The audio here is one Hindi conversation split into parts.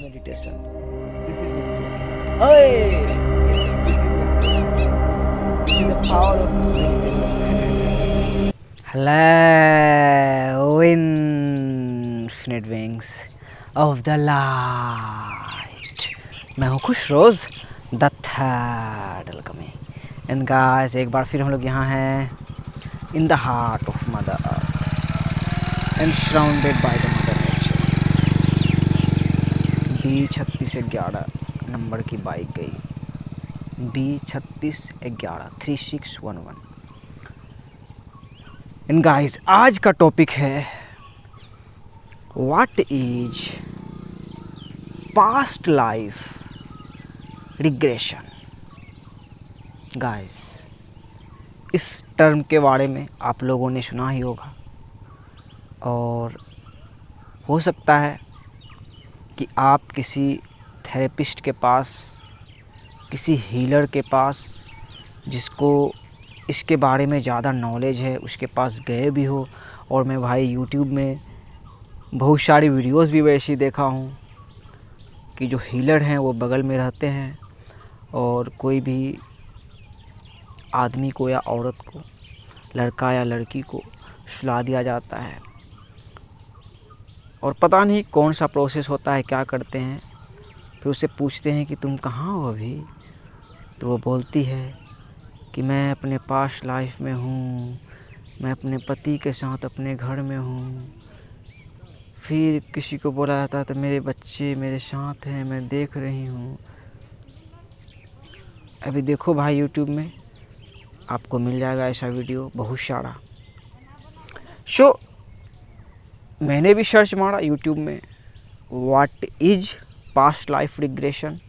meditation. This is meditation. Hey! Yes, this is meditation. This is the power of meditation. Hello, infinite wings of the light. मैं हूँ खुश रोज़ the third welcoming. And guys, एक बार फिर हम लोग यहाँ हैं in the heart of mother earth and surrounded by the mother nature. B3611 number की बाइक गई. B3611 3611. एंड गाइस, आज का टॉपिक है what is past life regression. Guys, इस टर्म के बारे में आप लोगों ने सुना ही होगा और हो सकता है कि आप किसी थेरेपिस्ट के पास, किसी हीलर के पास जिसको इसके बारे में ज़्यादा नॉलेज है उसके पास गए भी हो. और मैं भाई यूट्यूब में बहुत सारी वीडियोस भी वैसी देखा हूँ कि जो हीलर हैं वो बगल में रहते हैं और कोई भी आदमी को या औरत को, लड़का या लड़की को सुला दिया जाता है और पता नहीं कौन सा प्रोसेस होता है, क्या करते हैं. फिर उससे पूछते हैं कि तुम कहाँ हो अभी, तो वो बोलती है कि मैं अपने पास्ट लाइफ में हूँ, मैं अपने पति के साथ अपने घर में हूँ. फिर किसी को बोला जाता है तो मेरे बच्चे मेरे साथ हैं, मैं देख रही हूँ. अभी देखो भाई, यूट्यूब में आपको मिल जाएगा ऐसा वीडियो बहुत सारा. मैंने भी सर्च मारा यूट्यूब में what is past life regression.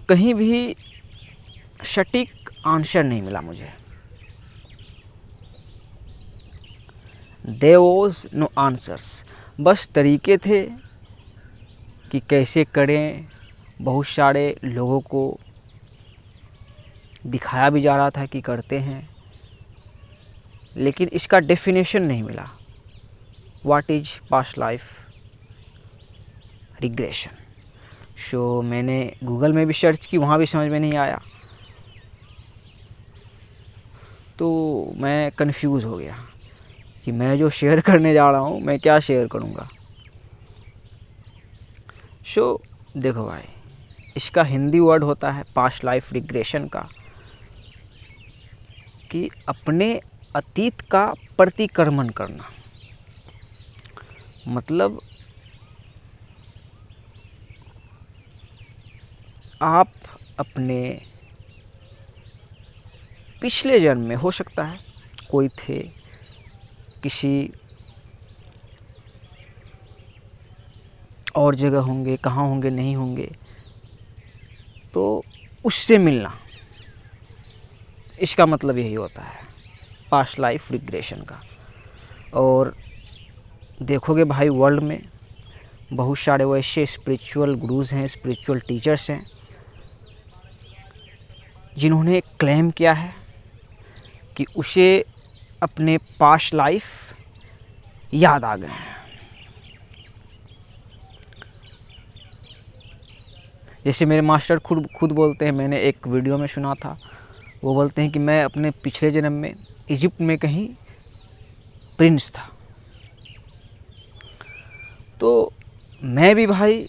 कहीं भी सटीक आंसर नहीं मिला मुझे. There was no answers. बस तरीके थे कि कैसे करें. बहुत सारे लोगों को दिखाया भी जा रहा था कि करते हैं, लेकिन इसका डेफिनेशन नहीं मिला. What is past life regression. मैंने गूगल में भी सर्च की, वहाँ भी समझ में नहीं आया, तो मैं कंफ्यूज हो गया कि मैं जो शेयर करने जा रहा हूँ मैं क्या शेयर करूँगा. देखो भाई, इसका हिंदी वर्ड होता है पास्ट लाइफ रिग्रेशन का कि अपने अतीत का प्रतिक्रमण करना. मतलब आप अपने पिछले जन्म में, हो सकता है कोई थे, किसी और जगह होंगे, कहाँ होंगे नहीं होंगे, तो उससे मिलना. इसका मतलब यही होता है पास्ट लाइफ रिग्रेशन का. और देखोगे भाई, वर्ल्ड में बहुत सारे वैसे स्पिरिचुअल गुरुज़ हैं, स्पिरिचुअल टीचर्स हैं जिन्होंने क्लेम किया है कि उसे अपने पास्ट लाइफ याद आ गए हैं. जैसे मेरे मास्टर खुद बोलते हैं, मैंने एक वीडियो में सुना था, वो बोलते हैं कि मैं अपने पिछले जन्म में इजिप्ट में कहीं प्रिंस था. तो मैं भी भाई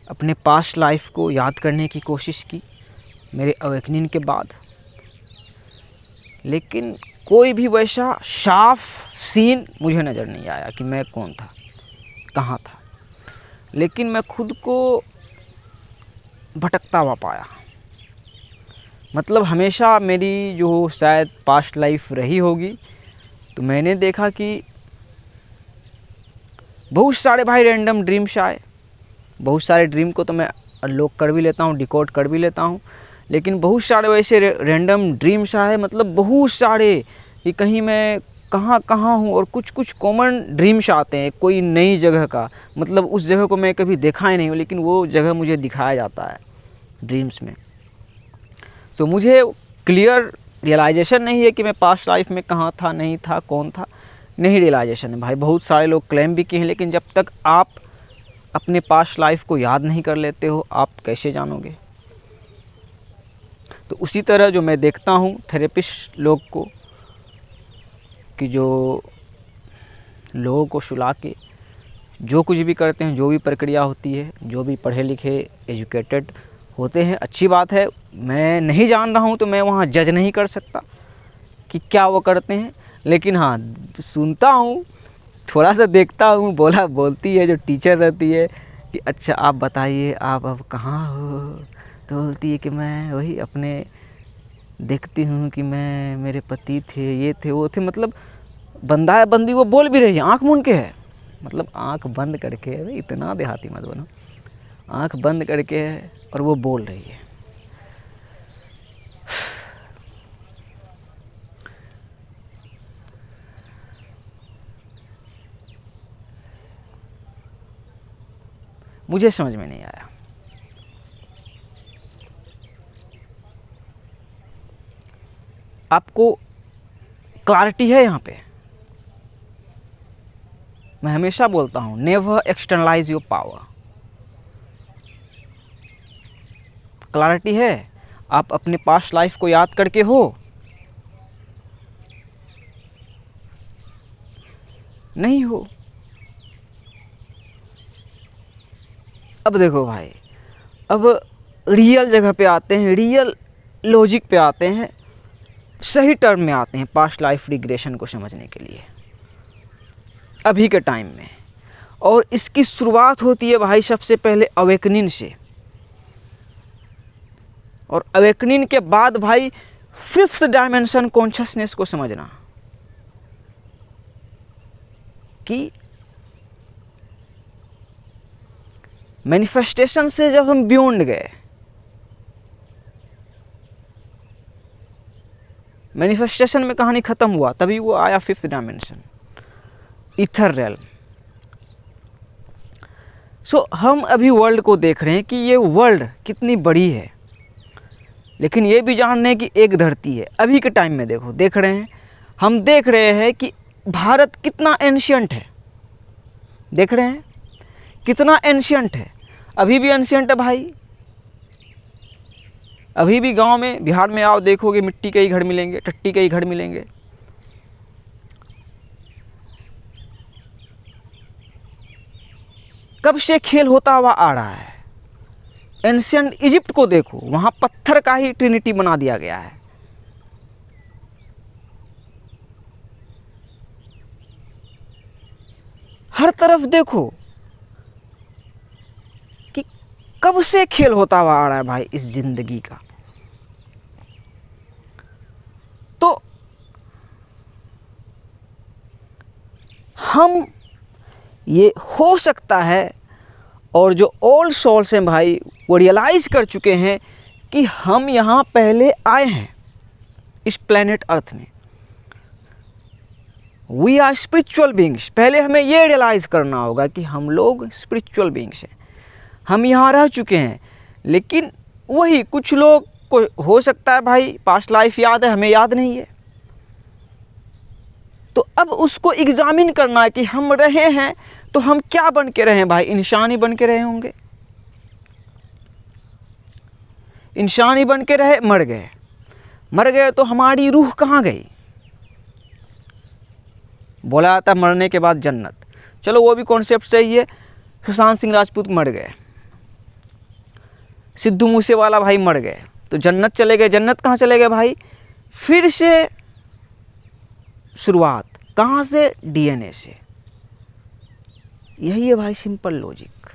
अपने पास्ट लाइफ को याद करने की कोशिश की मेरे अवेकनिंग के बाद, लेकिन कोई भी वैसा साफ सीन मुझे नज़र नहीं आया कि मैं कौन था, कहाँ था. लेकिन मैं खुद को भटकता हुआ पाया. मतलब हमेशा मेरी जो शायद पास्ट लाइफ रही होगी, तो मैंने देखा कि बहुत सारे भाई रैंडम ड्रीम्स आए. बहुत सारे ड्रीम को तो मैं अनलॉक कर भी लेता हूँ, डिकोड कर भी लेता हूँ, लेकिन बहुत सारे वैसे रैंडम ड्रीम्स आए. मतलब बहुत सारे कि कहीं मैं कहाँ हूँ. और कुछ कॉमन ड्रीम्स आते हैं कोई नई जगह का, मतलब उस जगह को मैं कभी देखा ही नहीं हूँ, लेकिन वो जगह मुझे दिखाया जाता है ड्रीम्स में. मुझे क्लियर रियलाइजेशन नहीं है कि मैं पास्ट लाइफ में कहाँ था, नहीं था, कौन था, नहीं रियलाइजेशन है भाई। बहुत सारे लोग क्लेम भी किए हैं, लेकिन जब तक आप अपने पास्ट लाइफ को याद नहीं कर लेते हो, आप कैसे जानोगे। तो उसी तरह जो मैं देखता हूँ थेरेपिस्ट लोग को, कि जो लोगों को सुला के जो कुछ भी करते हैं, जो भी प्रक्रिया होती है, जो भी पढ़े लिखे एजुकेटेड होते हैं, अच्छी बात है। मैं नहीं जान रहा हूँ तो मैं वहाँ जज नहीं कर सकता कि क्या वो करते हैं, लेकिन हाँ सुनता हूँ, थोड़ा सा देखता हूँ। बोलती है जो टीचर रहती है कि अच्छा आप बताइए आप अब कहाँ हो, तो बोलती है कि मैं वही अपने देखती हूँ कि मैं, मेरे पति थे, ये थे, वो थे, मतलब बंदा है, बंदी वो बोल भी रही है, आँख मूंद के है, मतलब आँख बंद करके, अरे इतना देहाती मत बनो, आँख बंद करके है और वो बोल रही है। मुझे समझ में नहीं आया। आपको क्लैरिटी है यहाँ पे? मैं हमेशा बोलता हूँ never externalise your power. Clarity है? आप अपने पास्ट लाइफ को याद करके हो? नहीं हो। अब देखो भाई, अब रियल जगह पे आते हैं, रियल लॉजिक पे आते हैं, सही टर्म में आते हैं पास्ट लाइफ रिग्रेशन को समझने के लिए अभी के टाइम में। और इसकी शुरुआत होती है भाई सबसे पहले अवेकनिंग से, और अवेकनिंग के बाद भाई फिफ्थ डायमेंशन कॉन्शियसनेस को समझना कि मैनिफेस्टेशन से जब हम बियॉन्ड गए, मैनिफेस्टेशन में कहानी खत्म हुआ, तभी वो आया फिफ्थ डायमेंशन, ईथर रेल्म। सो हम अभी वर्ल्ड को देख रहे हैं कि ये वर्ल्ड कितनी बड़ी है, लेकिन ये भी जान रहे हैं कि एक धरती है। अभी के टाइम में देखो, देख रहे हैं, हम देख रहे हैं कि भारत कितना एंशियंट है, देख रहे हैं कितना एंशियंट है, अभी भी एंशियंट है भाई। अभी भी गांव में, बिहार में आओ देखोगे मिट्टी के ही घर मिलेंगे, टट्टी के ही घर मिलेंगे। कब से खेल होता हुआ आ रहा है। एंशियंट इजिप्ट को देखो, वहां पत्थर का ही ट्रिनिटी बना दिया गया है। हर तरफ देखो कि कब से खेल होता हुआ आ रहा है भाई इस जिंदगी का। तो हम, ये हो सकता है, और जो ओल्ड सोल्स हैं भाई वो रियलाइज कर चुके हैं कि हम यहाँ पहले आए हैं इस प्लेनेट अर्थ में। We are spiritual beings. पहले हमें ये रियलाइज करना होगा कि हम लोग स्पिरिचुअल बींग्स हैं, हम यहाँ रह चुके हैं। लेकिन वही कुछ लोग को हो सकता है भाई पास्ट लाइफ याद है, हमें याद नहीं है। तो अब उसको एग्जामिन करना है कि हम रहे हैं तो हम क्या बन के रहे हैं भाई। इंसान ही बन के रहे होंगे, इंसान ही बन के रहे, मर गए, मर गए तो हमारी रूह कहाँ गई। बोला जाता मरने के बाद जन्नत, चलो वो भी कॉन्सेप्ट सही है। सुशांत सिंह राजपूत मर गए, सिद्धू मूसेवाला भाई मर गए, तो जन्नत चले गए। जन्नत कहाँ चले गए भाई? फिर से शुरुआत, कहाँ से? डीएनए से। यही है भाई सिंपल लॉजिक,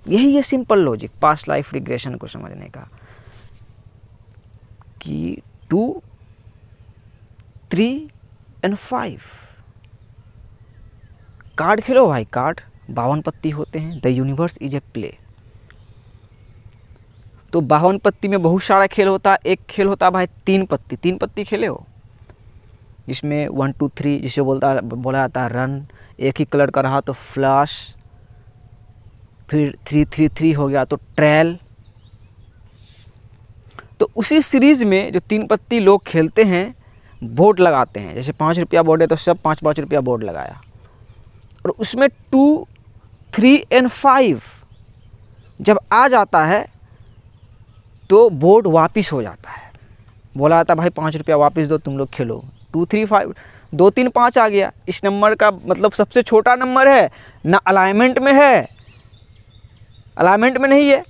यही है simple logic past life regression को समझने का। कि 2, 3 और 5 कार्ड खेलो भाई। कार्ड 52 पत्ती होते हैं। The universe is a play. तो 52 पत्ती में बहुत सारा खेल होता है। एक खेल होता है भाई 3 पत्ती। 3 पत्ती खेले हो, जिसमें 1 2 3 जिसे बोला जाता है रन। एक ही कलर का रहा तो फ्लैश, फिर 3 3 3 हो गया तो ट्रेल। तो उसी सीरीज में जो 3 पत्ती लोग खेलते हैं, बोर्ड लगाते हैं, जैसे 5 रुपया बोर्ड है तो सब 5-5 रुपया बोर्ड लगाया, और उसमें 2, 3 और 5 जब आ जाता है तो बोर्ड वापस हो जाता है। बोला जाता भाई 5 रुपया वापस दो, तुम लोग खेलो। 2, 3, 5, 2, 3, 5 आ गया। इस नंबर का मतलब सबसे छोटा नंबर है, ना अलाइनमेंट में है, अलाइनमेंट में नहीं है।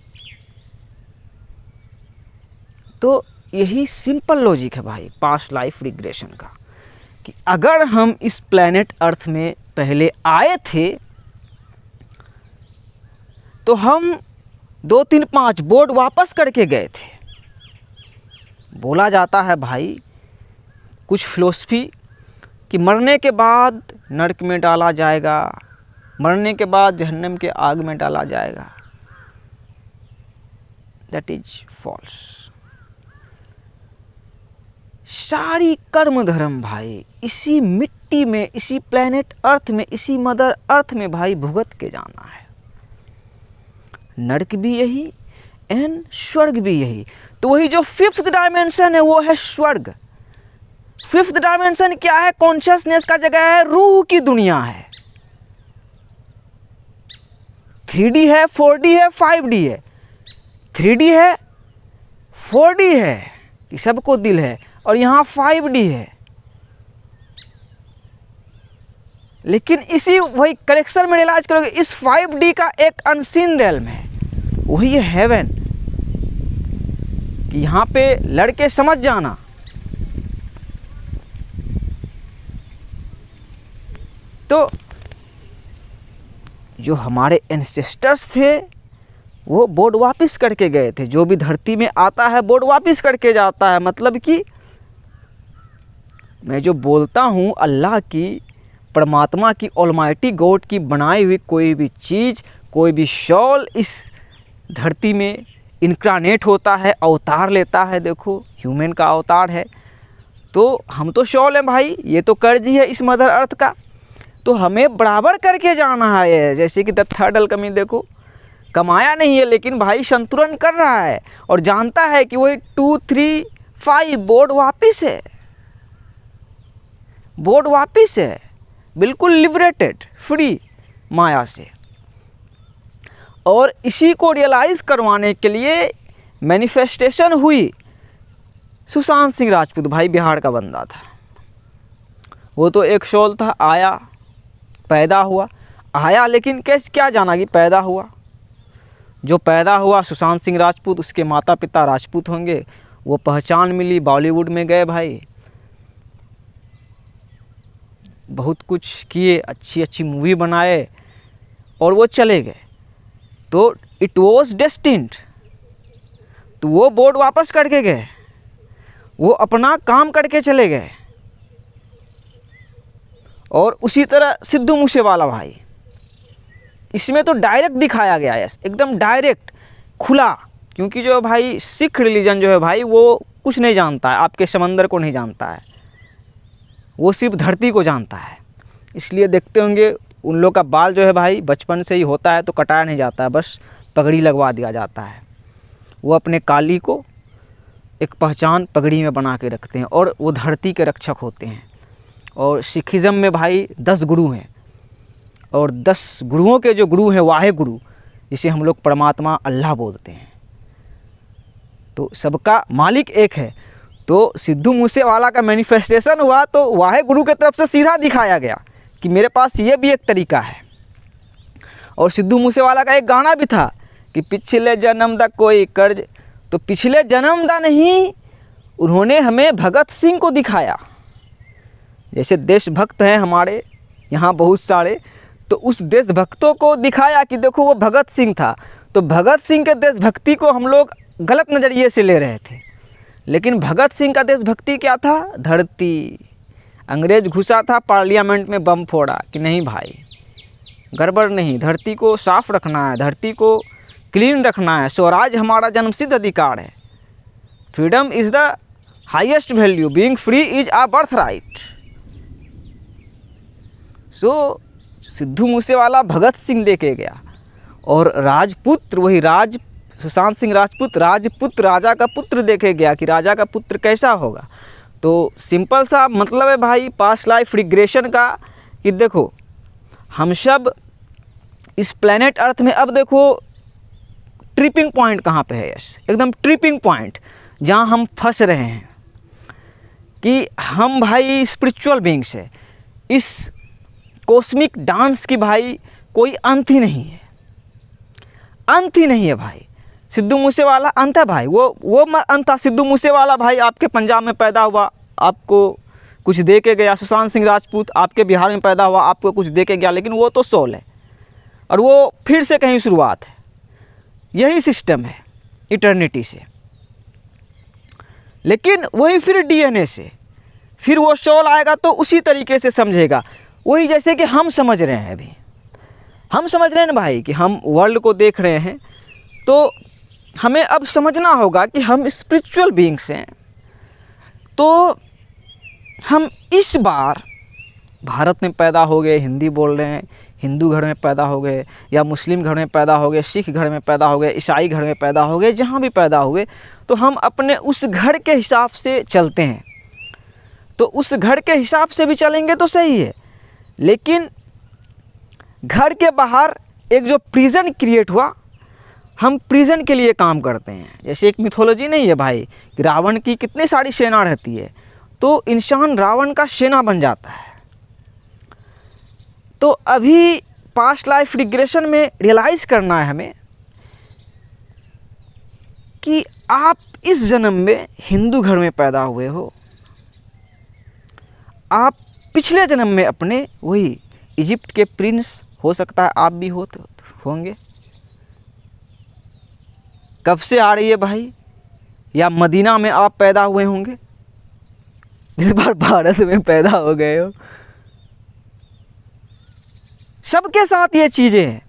तो यही सिंपल लॉजिक है भाई पास्ट लाइफ रिग्रेशन का, कि अगर हम इस प्लेनेट अर्थ में पहले आए थे तो हम 2, 3, 5 बोर्ड वापस करके गए थे। बोला जाता है भाई कुछ फिलोसफी कि मरने के बाद नरक में डाला जाएगा, मरने के बाद जहन्नम के आग में डाला जाएगा। That is false. सारी कर्म धर्म भाई इसी मिट्टी में, इसी प्लेनेट अर्थ में, इसी मदर अर्थ में भाई भुगत के जाना है। नरक भी यही एंड स्वर्ग भी यही। तो वही जो 5th डायमेंशन है वो है स्वर्ग। 5th डायमेंशन क्या है? कॉन्शियसनेस का जगह है, रूह की दुनिया है। 3D है, 4D है, 5D है। 3D है, 4D है कि सबको दिल है, और यहाँ 5D है। लेकिन इसी वही करेक्शन में रियलाइज करोगे, इस 5D का एक अनसीन रेल्म है, वही है हेवन। कि यहाँ पे लड़के समझ जाना, तो जो हमारे एंसेस्टर्स थे वो बोर्ड वापस करके गए थे। जो भी धरती में आता है बोर्ड वापस करके जाता है। मतलब कि मैं जो बोलता हूँ अल्लाह की, परमात्मा की, ऑलमाइटी गॉड की बनाई हुई कोई भी चीज़, कोई भी शॉल इस धरती में इनकारनेट होता है, अवतार लेता है। देखो ह्यूमन का अवतार है, तो हम तो शॉल हैं भाई, ये तो कर्ज ही है इस मदर अर्थ का। तो हमें बराबर करके जाना है। जैसे कि द थर्ड अल्केमी देखो, कमाया नहीं है लेकिन भाई संतुलन कर रहा है, और जानता है कि वही 2, 3, 5 बोर्ड वापिस है, बोर्ड वापिस है, बिल्कुल लिबरेटेड, फ्री माया से। और इसी को रियलाइज़ करवाने के लिए मैनिफेस्टेशन हुई। सुशांत सिंह राजपूत भाई बिहार का बंदा था, वो तो एक शॉल था, आया, पैदा हुआ, आया, लेकिन कैसे क्या जाना कि पैदा हुआ। जो पैदा हुआ सुशांत सिंह राजपूत, उसके माता पिता राजपूत होंगे, वो पहचान मिली, बॉलीवुड में गए भाई, बहुत कुछ किए, अच्छी अच्छी मूवी बनाए, और वो चले गए। तो इट वॉज डेस्टिन्ड। तो वो बोर्ड वापस करके गए, वो अपना काम करके चले गए। और उसी तरह सिद्धू मूसेवाला भाई, इसमें तो डायरेक्ट दिखाया गया है, एकदम डायरेक्ट खुला। क्योंकि जो भाई सिख रिलीजन जो है भाई, वो कुछ नहीं जानता है, आपके समंदर को नहीं जानता है, वो सिर्फ धरती को जानता है। इसलिए देखते होंगे उन लोग का बाल जो है भाई बचपन से ही होता है तो कटाया नहीं जाता है, बस पगड़ी लगवा दिया जाता है। वो अपने काली को एक पहचान पगड़ी में बना के रखते हैं, और वो धरती के रक्षक होते हैं। और सिखिज़म में भाई 10 गुरु हैं, और 10 गुरुओं के जो गुरु हैं वाहे गुरु, जिसे हम लोग परमात्मा अल्लाह बोलते हैं। तो सबका मालिक एक है। तो सिद्धू मूसेवाला का मैनिफेस्टेशन हुआ तो वाहे गुरु के तरफ से सीधा दिखाया गया कि मेरे पास ये भी एक तरीका है। और सिद्धू मूसेवाला का एक गाना भी था कि पिछले जन्म दा कोई कर्ज, तो पिछले जन्म दा नहीं, उन्होंने हमें भगत सिंह को दिखाया। जैसे देशभक्त हैं हमारे यहाँ बहुत सारे, तो उस देशभक्तों को दिखाया कि देखो वो भगत सिंह था। तो भगत सिंह के देशभक्ति को हम लोग गलत नज़रिए से ले रहे थे, लेकिन भगत सिंह का देशभक्ति क्या था? धरती। अंग्रेज घुसा था, पार्लियामेंट में बम फोड़ा कि नहीं भाई गड़बड़ नहीं, धरती को साफ रखना है, धरती को क्लीन रखना है, स्वराज हमारा जन्मसिद्ध अधिकार है, freedom is the highest value, being free is a birth right. So Sidhu Moosewala Bhagat Singh देके गया, और राजपुत्र वही सुशांत सिंह राजपूत राजपुत्र, राजा का पुत्र देखे गया कि राजा का पुत्र कैसा होगा। तो सिंपल सा मतलब है भाई पास्ट लाइफ रिग्रेशन का कि देखो हम सब इस प्लेनेट अर्थ में अब देखो ट्रिपिंग पॉइंट कहाँ पे है, यस एकदम ट्रिपिंग पॉइंट जहाँ हम फंस रहे हैं कि हम भाई स्पिरिचुअल बीइंग्स है। इस कॉस्मिक डांस की भाई कोई अंत ही नहीं है, अंत ही नहीं है भाई। सिद्धू मूसेवाला अंत है भाई, वो अंत था। सिद्धू मूसेवाला भाई आपके पंजाब में पैदा हुआ, आपको कुछ दे के गया। सुशांत सिंह राजपूत आपके बिहार में पैदा हुआ, आपको कुछ दे के गया, लेकिन वो तो सोल है और वो फिर से कहीं शुरुआत है। यही सिस्टम है इटर्निटी से, लेकिन वही फिर डीएनए से फिर वो सोल आएगा तो उसी तरीके से समझेगा। वही जैसे कि हम समझ रहे हैं, अभी हम समझ रहे हैं ना भाई कि हम वर्ल्ड को देख रहे हैं, तो हमें अब समझना होगा कि हम स्पिरिचुअल बीइंग्स हैं। तो हम इस बार भारत में पैदा हो गए, हिंदी बोल रहे हैं, हिंदू घर में पैदा हो गए या मुस्लिम घर में पैदा हो गए, सिख घर में पैदा हो गए, ईसाई घर में पैदा हो गए, जहाँ भी पैदा हुए, तो हम अपने उस घर के हिसाब से चलते हैं। तो उस घर के हिसाब से भी चलेंगे तो सही है, लेकिन घर के बाहर एक जो प्रिजन क्रिएट हुआ, हम प्रिजन के लिए काम करते हैं। जैसे एक मिथोलॉजी नहीं है भाई, रावण की कितनी सारी सेना रहती है, तो इंसान रावण का सेना बन जाता है। तो अभी पास्ट लाइफ रिग्रेशन में रियलाइज़ करना है हमें कि आप इस जन्म में हिंदू घर में पैदा हुए हो, आप पिछले जन्म में अपने वही इजिप्ट के प्रिंस, हो सकता है आप भी होंगे। कब से आ रही है भाई, या मदीना में आप पैदा हुए होंगे, इस बार भारत में पैदा हो गए हो। सबके साथ ये चीज़ें हैं।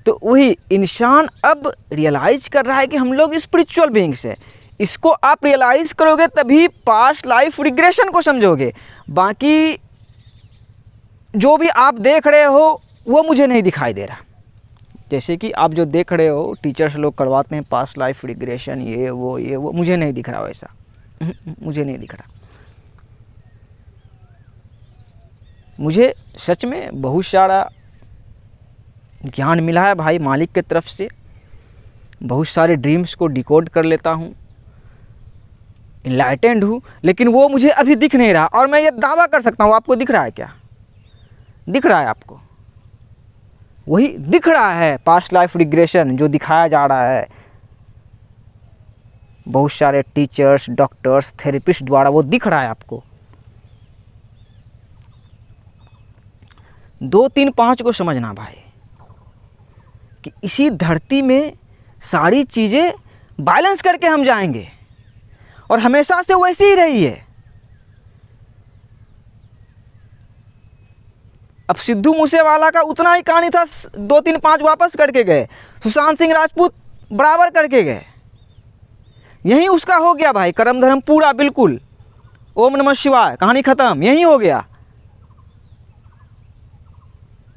तो वही इंसान अब रियलाइज़ कर रहा है कि हम लोग स्पिरिचुअल बीइंग्स हैं। इसको आप रियलाइज़ करोगे तभी पास्ट लाइफ रिग्रेशन को समझोगे। बाकी जो भी आप देख रहे हो वो मुझे नहीं दिखाई दे रहा। जैसे कि आप जो देख रहे हो टीचर्स लोग करवाते हैं पास्ट लाइफ रिग्रेशन, ये वो मुझे नहीं दिख रहा वैसा, मुझे नहीं दिख रहा। मुझे सच में बहुत सारा ज्ञान मिला है भाई मालिक की तरफ से, बहुत सारे ड्रीम्स को डिकोड कर लेता हूँ, इनलाइटेंड हूँ, लेकिन वो मुझे अभी दिख नहीं रहा। और मैं ये दावा कर सकता हूँ, आपको दिख रहा है क्या? दिख रहा है आपको? वही दिख रहा है पास्ट लाइफ रिग्रेशन जो दिखाया जा रहा है बहुत सारे टीचर्स, डॉक्टर्स, थेरेपिस्ट द्वारा, वो दिख रहा है आपको। 2, 3, 5 को समझना भाई कि इसी धरती में सारी चीज़ें बैलेंस करके हम जाएंगे और हमेशा से वैसी ही रही है। अब सिद्धू मूसेवाला का उतना ही कहानी था, 2, 3, 5 वापस करके गए। सुशांत सिंह राजपूत बराबर करके गए। यही उसका हो गया भाई, कर्म धर्म पूरा बिल्कुल, ओम नमः शिवाय, कहानी खत्म, यही हो गया।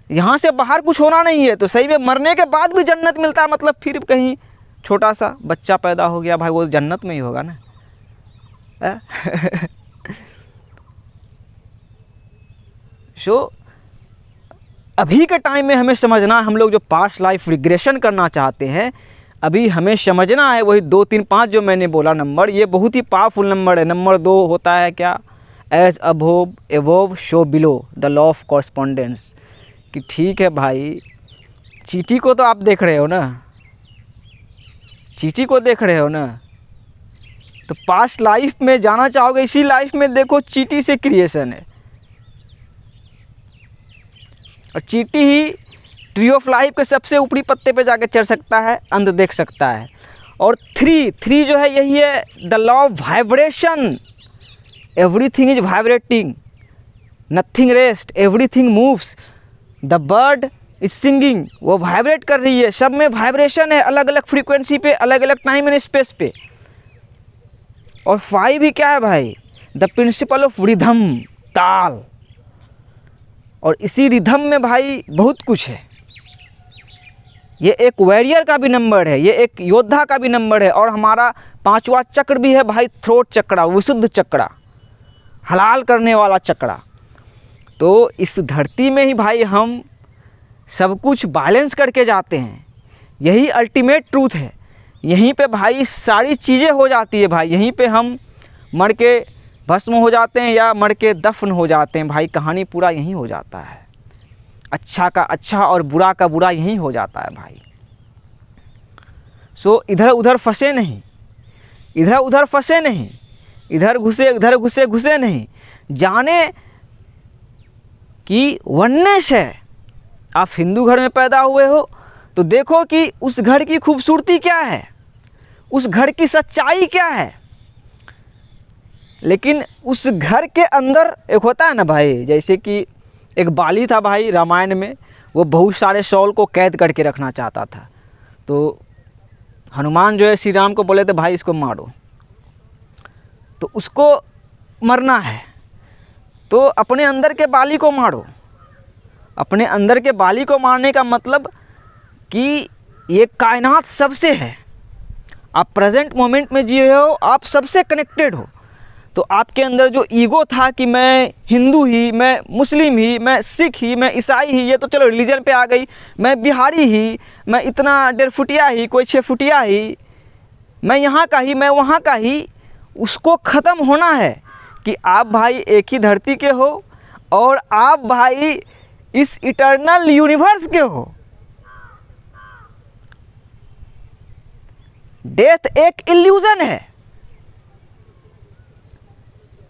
यहाँ से बाहर कुछ होना नहीं है। तो सही में मरने के बाद भी जन्नत मिलता है, मतलब फिर कहीं छोटा सा बच्चा पैदा हो गया भाई, वो जन्नत में ही होगा ना। सो अभी के टाइम में हमें समझना है, हम लोग जो पास्ट लाइफ रिग्रेशन करना चाहते हैं, अभी हमें समझना है वही 2, 3, 5 जो मैंने बोला नंबर, ये बहुत ही पावरफुल नंबर है। नंबर 2 होता है क्या? As above above so below, the law of correspondence. कि ठीक है भाई, चींटी को तो आप देख रहे हो ना, चींटी को देख रहे हो ना, तो पास्ट लाइफ में जाना चाहोगे, इसी लाइफ में देखो चींटी से क्रिएशन है, और चींटी ही ट्री ऑफ लाइफ के सबसे ऊपरी पत्ते पे जाके चढ़ सकता है, अंत देख सकता है। और 3 जो है यही है the law of vibration, everything is vibrating, nothing rest, everything moves, the bird is singing, वो वाइब्रेट कर रही है, सब में वाइब्रेशन है, अलग अलग फ्रीक्वेंसी पे, अलग अलग टाइम एंड स्पेस पे। और 5 ही क्या है भाई? द प्रिंसिपल ऑफ रिदम, ताल। और इसी रिदम में भाई बहुत कुछ है। ये एक वॉरियर का भी नंबर है, ये एक योद्धा का भी नंबर है, और हमारा 5वां चक्र भी है भाई, थ्रोट चक्रा, विशुद्ध चक्रा। हलाल करने वाला चक्रा। तो इस धरती में ही भाई हम सब कुछ बैलेंस करके जाते हैं। यही अल्टीमेट ट्रूथ है। यहीं पे भाई सारी चीज़ें हो जाती है भाई। यहीं पे हम मर के भस्म हो जाते हैं या मर के दफन हो जाते हैं भाई। कहानी पूरा यहीं हो जाता है। अच्छा का अच्छा और बुरा का बुरा यहीं हो जाता है भाई। सो इधर उधर फंसे नहीं, इधर उधर फंसे नहीं, इधर घुसे नहीं। जाने कि वननेस है। आप हिंदू घर में पैदा हुए हो तो देखो कि उस घर की खूबसूरती क्या है, उस घर की सच्चाई क्या है। लेकिन उस घर के अंदर एक होता है ना भाई, जैसे कि एक बाली था भाई रामायण में, वो बहुत सारे शॉल को कैद करके रखना चाहता था। तो हनुमान जो है श्री राम को बोले थे भाई इसको मारो, तो उसको मरना है तो अपने अंदर के बाली को मारो। अपने अंदर के बाली को मारने का मतलब कि ये कायनात सबसे है। आप प्रेजेंट मोमेंट में जी रहे हो, आप सबसे कनेक्टेड हो। तो आपके अंदर जो ईगो था कि मैं हिंदू ही, मैं मुस्लिम ही, मैं सिख ही, मैं ईसाई ही, ये तो चलो रिलीजन पे आ गई, मैं बिहारी ही, मैं इतना 1.5 फुटिया ही, कोई 6 फुटिया ही, मैं यहाँ का ही, मैं वहाँ का ही, उसको ख़त्म होना है कि आप भाई एक ही धरती के हो और आप भाई इस इटर्नल यूनिवर्स के हो। डेथ एक इल्यूजन है।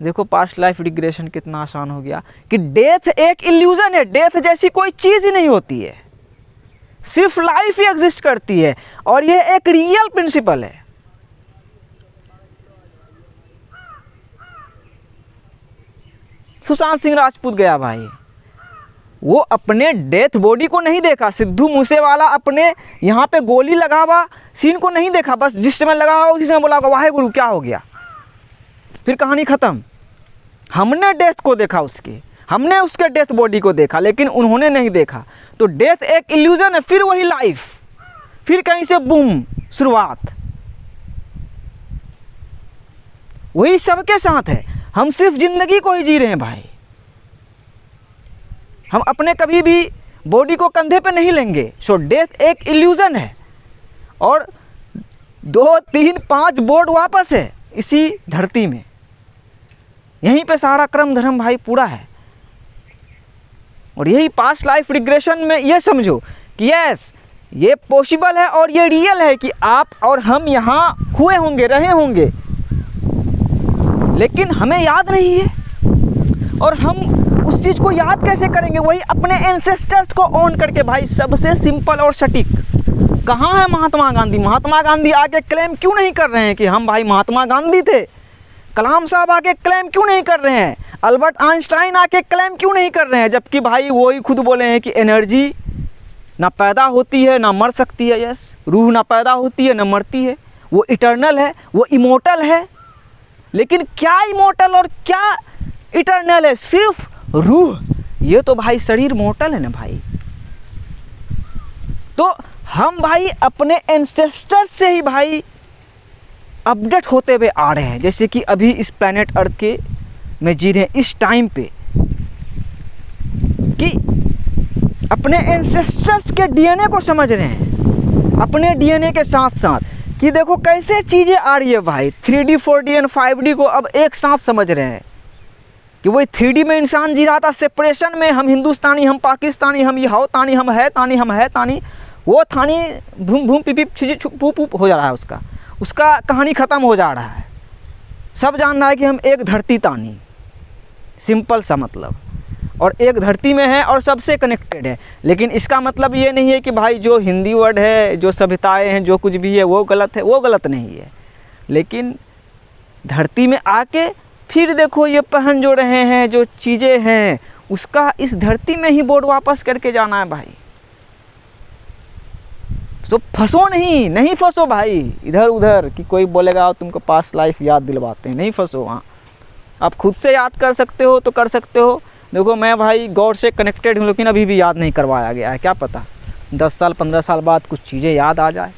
देखो पास्ट लाइफ रिग्रेशन कितना आसान हो गया कि डेथ एक इल्यूजन है। डेथ जैसी कोई चीज़ ही नहीं होती है, सिर्फ लाइफ ही एग्जिस्ट करती है और ये एक रियल प्रिंसिपल है। सुशांत सिंह राजपूत गया भाई, वो अपने डेथ बॉडी को नहीं देखा। सिद्धू मूसेवाला अपने यहाँ पे गोली लगा हुआ सीन को नहीं देखा, बस जिस समय लगा हुआ उसी समय बोला वाहे गुरु क्या हो गया, फिर कहानी ख़त्म। हमने डेथ को देखा, हमने उसके डेथ बॉडी को देखा, लेकिन उन्होंने नहीं देखा। तो डेथ एक इल्यूजन है, फिर वही लाइफ, फिर कहीं से बूम शुरुआत। वही सबके साथ है, हम सिर्फ जिंदगी को ही जी रहे हैं भाई। हम अपने कभी भी बॉडी को कंधे पे नहीं लेंगे। सो डेथ एक इल्यूजन है और 2, 3, 5 बोर्ड वापस है इसी धरती में। यहीं पे सारा क्रम धर्म भाई पूरा है। और यही पास्ट लाइफ रिग्रेशन में ये समझो कि यस ये पॉसिबल है और ये रियल है कि आप और हम यहाँ हुए होंगे, रहे होंगे, लेकिन हमें याद नहीं है। और हम उस चीज़ को याद कैसे करेंगे? वही अपने एंसेस्टर्स को ऑन करके भाई। सबसे सिंपल और सटीक कहाँ है महात्मा गांधी? महात्मा गांधी आके क्लेम क्यों नहीं कर रहे हैं कि हम भाई महात्मा गांधी थे? कलाम साहब आके क्लेम क्यों नहीं कर रहे हैं? अल्बर्ट आइंस्टाइन आके क्लेम क्यों नहीं कर रहे हैं? जबकि भाई वो ही खुद बोले हैं कि एनर्जी ना पैदा होती है ना मर सकती है। यस, रूह ना पैदा होती है ना मरती है, वो इटर्नल है, वो इमोर्टल है। लेकिन क्या इमोर्टल और क्या इटर्नल है? सिर्फ रूह। ये तो भाई शरीर मोर्टल है ना भाई। तो हम भाई अपने एंसेस्टर्स से ही भाई अपडेट होते हुए आ रहे हैं। जैसे कि अभी इस प्लैनेट अर्थ के में जी रहे हैं इस टाइम पे, कि अपने एंसेस्टर्स के डीएनए को समझ रहे हैं, अपने डीएनए के साथ साथ कि देखो कैसे चीज़ें आ रही है भाई। 3D 4D एंड 5D को अब एक साथ समझ रहे हैं कि वही 3D में इंसान जी रहा था सेपरेशन में, हम हिंदुस्तानी, हम पाकिस्तानी, हम ये हाउ तानी, हम है तानी, हम है तानी, वो थानी भूम भूम पिप पिप पुप पुप हो जा रहा है। उसका कहानी ख़त्म हो जा रहा है। सब जान रहा है कि हम एक धरती तानी, सिंपल सा मतलब, और एक धरती में है और सबसे कनेक्टेड है। लेकिन इसका मतलब ये नहीं है कि भाई जो हिंदी वर्ड है, जो सभ्यताएं हैं, जो कुछ भी है वो गलत है, वो गलत नहीं है। लेकिन धरती में आके फिर देखो ये पहन जो रहे हैं, जो चीज़ें हैं, उसका इस धरती में ही बोर्ड वापस करके जाना है भाई। तो फंसो नहीं फंसो भाई इधर उधर कि कोई बोलेगा तुमको पास्ट लाइफ याद दिलवाते हैं। नहीं फंसो वहाँ, आप खुद से याद कर सकते हो तो कर सकते हो। देखो मैं भाई गॉड से कनेक्टेड हूँ, लेकिन अभी भी याद नहीं करवाया गया है। क्या पता 10 साल 15 साल बाद कुछ चीज़ें याद आ जाए,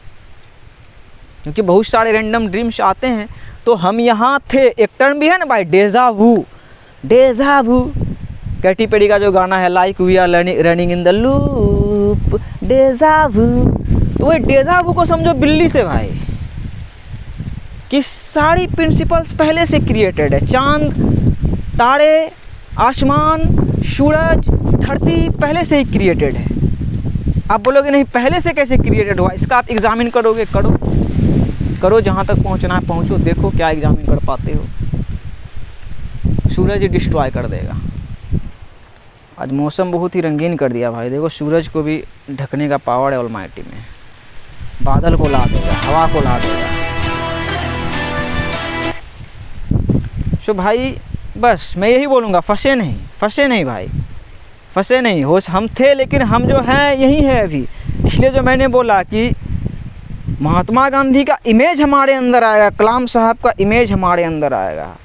क्योंकि बहुत सारे रैंडम ड्रीम्स आते हैं। तो हम यहाँ थे, एक टर्म भी है ना भाई डेजा वू, डेजा वू, कैटी पेरी का जो गाना है like we are running in the loop, deja vu. तो वही डेजा वू को समझो बिल्ली से भाई, कि सारी प्रिंसिपल्स पहले से क्रिएटेड है। चांद, तारे, आसमान, सूरज, धरती पहले से ही क्रिएटेड है। आप बोलोगे नहीं पहले से कैसे क्रिएटेड हुआ, इसका आप एग्जामिन करोगे, करो जहाँ तक पहुँचना है पहुँचो, देखो क्या एग्जामिन कर पाते हो। सूरज ही डिस्ट्रॉय कर देगा। आज मौसम बहुत ही रंगीन कर दिया भाई, देखो सूरज को भी ढकने का पावर है ऑलमाइटी में, बादल को ला देगा, हवा को ला देगा। सो भाई बस मैं यही बोलूँगा, फंसे नहीं भाई, फंसे नहीं। होश हम थे लेकिन हम जो हैं यही है अभी। इसलिए जो मैंने बोला कि महात्मा गांधी का इमेज हमारे अंदर आएगा, कलाम साहब का इमेज हमारे अंदर आएगा।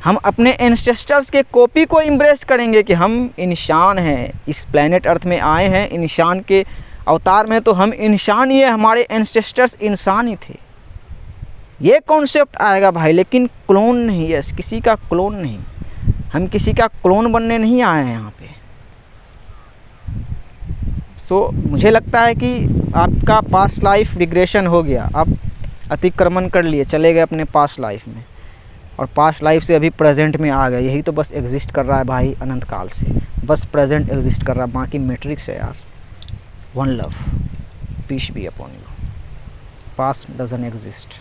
हम अपने एंसेस्टर्स के कॉपी को इम्ब्रेस करेंगे कि हम इंसान हैं, इस प्लेनेट अर्थ में आए हैं इंसान के अवतार में, तो हम इंसान ही है, हमारे एंसेस्टर्स इंसान ही थे। ये कॉन्सेप्ट आएगा भाई, लेकिन क्लोन नहीं, यस किसी का क्लोन नहीं। हम किसी का क्लोन बनने नहीं आए हैं यहाँ पे। सो मुझे लगता है कि आपका पास्ट लाइफ रिग्रेशन हो गया, आप अतिक्रमण कर लिए, चले गए अपने पास्ट लाइफ में, और पास्ट लाइफ से अभी प्रेजेंट में आ गए। यही तो बस एग्जिस्ट कर रहा है भाई अनंत काल से, बस प्रेजेंट एग्जिस्ट कर रहा है, बाकी मैट्रिक्स है यार। One love, peace be upon you, past doesn't exist.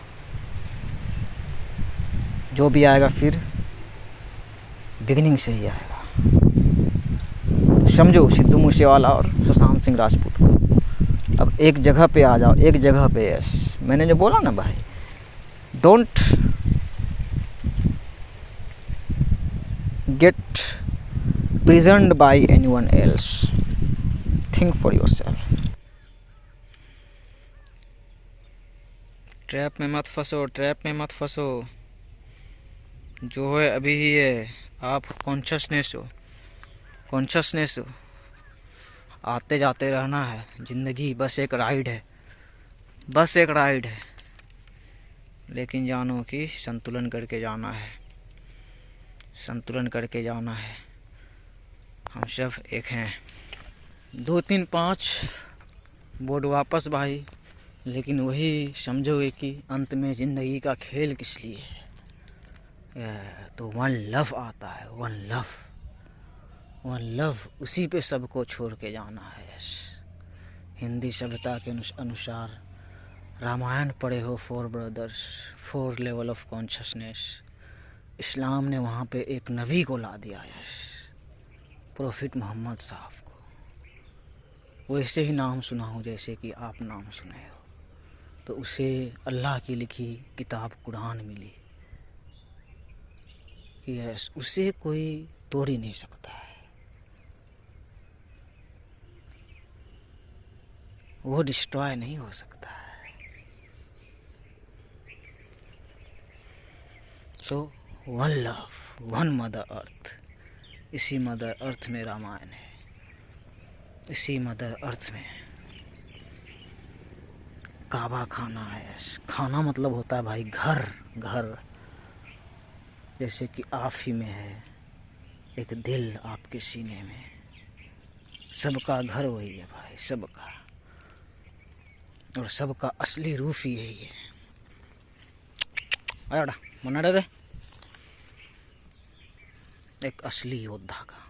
जो भी आएगा फिर बिगिनिंग से ही आएगा। तो समझो सिद्धू मूसेवाला और सुशांत सिंह राजपूत को। अब एक जगह पे आ जाओ, एक जगह पे। यस मैंने जो बोला ना भाई, don't get prisoned by anyone else, think for yourself। Trap में मत फंसो, ट्रैप में मत फंसो। जो है अभी ही है, आप कॉन्शसनेस हो, आते जाते रहना है। ज़िंदगी बस एक राइड है, बस एक राइड है, लेकिन जानो कि संतुलन करके जाना है, संतुलन करके जाना है। हम सब एक हैं। 2 3 5 बोर्ड वापस भाई, लेकिन वही समझोगे कि अंत में ज़िंदगी का खेल किस लिए है। तो वन लव आता है, वन लव, उसी पे सबको छोड़ के जाना है। हिंदी सभ्यता के अनुसार रामायण पढ़े हो, 4 ब्रदर्स, 4 लेवल ऑफ कॉन्शसनेस। इस्लाम ने वहाँ पे एक नबी को ला दिया है, प्रोफिट मोहम्मद साहब को। वैसे ही नाम सुना हो जैसे कि आप नाम सुने हो। तो उसे अल्लाह की लिखी किताब कुरान मिली कि यस उसे कोई तोड़ ही नहीं सकता है, वो डिस्ट्रॉय नहीं हो सकता है। So one love, one mother earth. इसी मदर अर्थ में रामायण है, इसी मदर अर्थ में काबा खाना है। खाना मतलब होता है भाई घर। जैसे कि आप ही में है एक दिल, आपके सीने में। सबका घर वही है भाई, सबका, और सबका असली रूप ही यही है। अरे मना रे, एक असली योद्धा का।